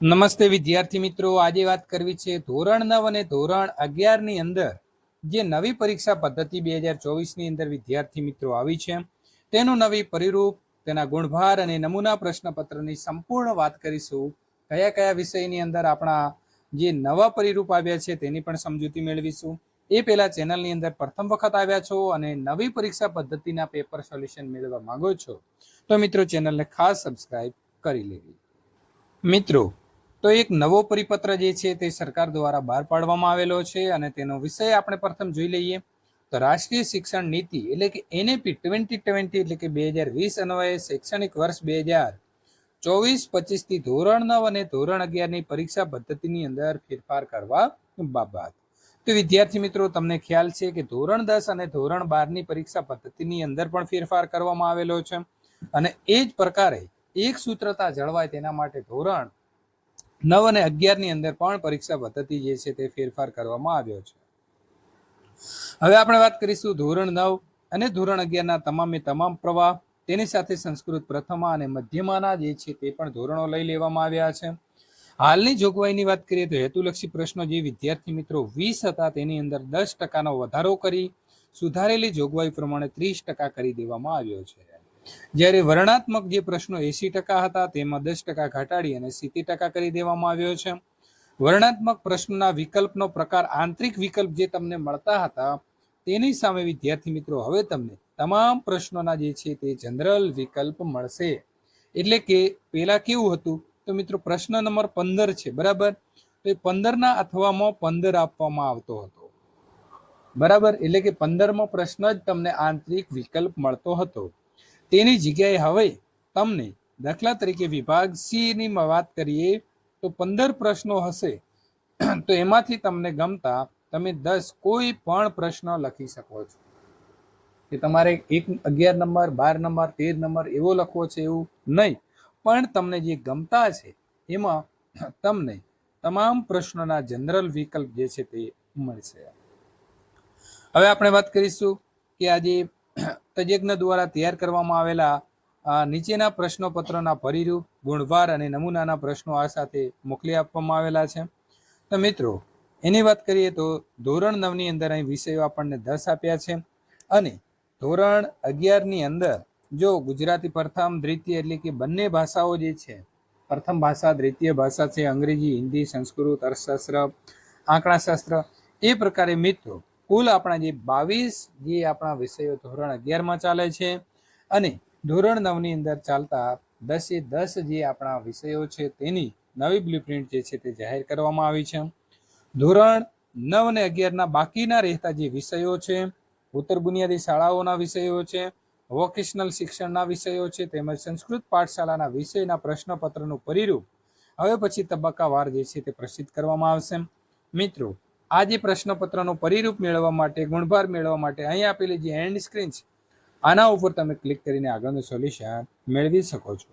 નમસ્તે વિદ્યાર્થી મિત્રો, આજે વાત કરવી છે ધોરણ 9 અને ધોરણ 11 ની અંદર જે નવી પરીક્ષા પદ્ધતિ 2024 ની અંદર વિદ્યાર્થી મિત્રો આવી છે તેનું નવી પરિરૂપ, તેના ગુણભાર અને નમૂના પ્રશ્નપત્રની સંપૂર્ણ વાત કરીશું. કયા કયા વિષયની અંદર આપણા જે નવા પરિરૂપ આવ્યા છે તેની પણ સમજૂતી મેળવીશું. એ પહેલા ચેનલની અંદર પ્રથમ વખત આવ્યા છો અને નવી પરીક્ષા પદ્ધતિના પેપર સોલ્યુશન મેળવવા માંગો છો તો મિત્રો ચેનલને ખાસ સબસ્ક્રાઇબ કરી લેવી. મિત્રો, તો એક નવો પરિપત્ર જે છે તે સરકાર દ્વારા બહાર પાડવામાં આવેલો છે અને તેનો વિષય આપણે પ્રથમ જોઈ લઈએ. તો રાષ્ટ્રીય શિક્ષણ નીતિ એટલે કે NEP 2020 એટલે કે 2020 અન્વયે શૈક્ષણિક વર્ષ 2024-25 થી ધોરણ 9 અને ધોરણ 11 ની પરીક્ષા પદ્ધતિની અંદર ફેરફાર કરવા બાબત. તો વિદ્યાર્થી મિત્રો, તમને ખ્યાલ છે કે ધોરણ 10 અને ધોરણ 12 ની પરીક્ષા પદ્ધતિની અંદર પણ ફેરફાર કરવામાં આવેલો છે અને એ જ પ્રકારે એક સૂત્રતા જળવાય તેના માટે ધોરણ 9 અને 11 ની અંદર પણ પરીક્ષા પદ્ધતિ જે છે તે ફેરફાર કરવામાં આવ્યો છે. હવે આપણે વાત કરીશું ધોરણ 9 અને ધોરણ 11 ના તમામે તમામ પ્રવાહ, તેની સાથે સંસ્કૃત પ્રથમા અને મધ્યમાના જે છે તે પણ ધોરણો લઈ લેવામાં આવ્યા છે. હાલની જોગવાઈની વાત કરીએ તો હેતુલક્ષી પ્રશ્નો જે વિદ્યાર્થી મિત્રો 20 હતા તેની અંદર 10% વધારો કરી સુધારેલી જોગવાઈ પ્રમાણે 30% કરી દેવામાં આવ્યો છે. જ્યારે વર્ણાત્મક જે પ્રશ્નો 80% હતા તેમાં 10% ઘટાડી અને 70% કરી દેવામાં આવ્યો છે. વર્ણાત્મક પ્રશ્નના વિકલ્પનો પ્રકાર આંતરિક વિકલ્પ જે તમને મળતા હતા તેની સામે વિદ્યાર્થી મિત્રો હવે તમને તમામ પ્રશ્નોના જે છે તે જનરલ વિકલ્પ મળશે. એટલે કે પેલા કેવું હતું તો મિત્રો પ્રશ્ન નંબર 15 છે, બરાબર, તો 15 અથવામાં 15 આપવામાં આવતો હતો, બરાબર, એટલે કે 15મો પ્રશ્ન જ તમને આંતરિક વિકલ્પ મળતો હતો. તેની જગ્યાએ હવે તમને દાખલા તરીકે વિભાગ સી ની વાત કરીએ તો 15 પ્રશ્નો હશે તો એમાંથી તમને ગમતા તમે 10 કોઈ પણ પ્રશ્ન લખી શકો છો. કે તમારે 11 નંબર, 12 નંબર, 13 નંબર એવો લખવો છે એવું નહીં, પણ તમને જે ગમતા છે એમાં તમને તમામ પ્રશ્નોના જનરલ વિકલ્પ જે છે તે મળશે. હવે આપણે વાત કરીશું કે આજે તજજ્ઞ દ્વારા તૈયાર કરવામાં આવેલા નીચેના પ્રશ્નપત્રોના પરિરૂપ, ગુણભાર અને નમૂનાના પ્રશ્નો આ સાથે મોકલી આપવામાં આવેલા છે. તો મિત્રો એની વાત કરીએ તો ધોરણ 9 ની અંદર અહીં વિષયો આપણને 10 આપ્યા છે અને ધોરણ 11 ની અંદર જો ગુજરાતી પ્રથમ, દ્વિતીય એટલે કે બંને ભાષાઓ જે છે, પ્રથમ ભાષા, દ્વિતીય ભાષા છે અંગ્રેજી, હિન્દી, સંસ્કૃત, અર્થશાસ્ત્ર, આંકડાશાસ્ત્ર, એ પ્રકારે મિત્રો કુલ આપણા જે 22 જે આપણા વિષયો ધોરણ 11 ચાલે છે અને ધોરણ 9 ની અંદર ચાલતા 10 જે આપણા વિષયો છે તેની નવી બ્લુપ્રિન્ટ જે છે તે જાહેર કરવામાં આવી છે. ધોરણ 9 અને 11 ના બાકીના રહેતા જે વિષયો છે, ઉત્તર બુનિયાદી શાળાઓના વિષયો છે, વોકેશનલ શિક્ષણના વિષયો છે તેમજ સંસ્કૃત પાઠશાળાના વિષયના પ્રશ્નપત્રનું પરિરૂપ હવે પછી તબક્કાવાર જે છે તે પ્રસિદ્ધ કરવામાં આવશે. મિત્રો, આ જે પ્રશ્નપત્રનું પરિરૂપ મેળવવા માટે, ગુણભાર મેળવવા માટે અહીં આપેલી જે એન્ડ સ્ક્રીન છે આના ઉપર તમે ક્લિક કરીને આગળનું સોલ્યુશન મેળવી શકો છો.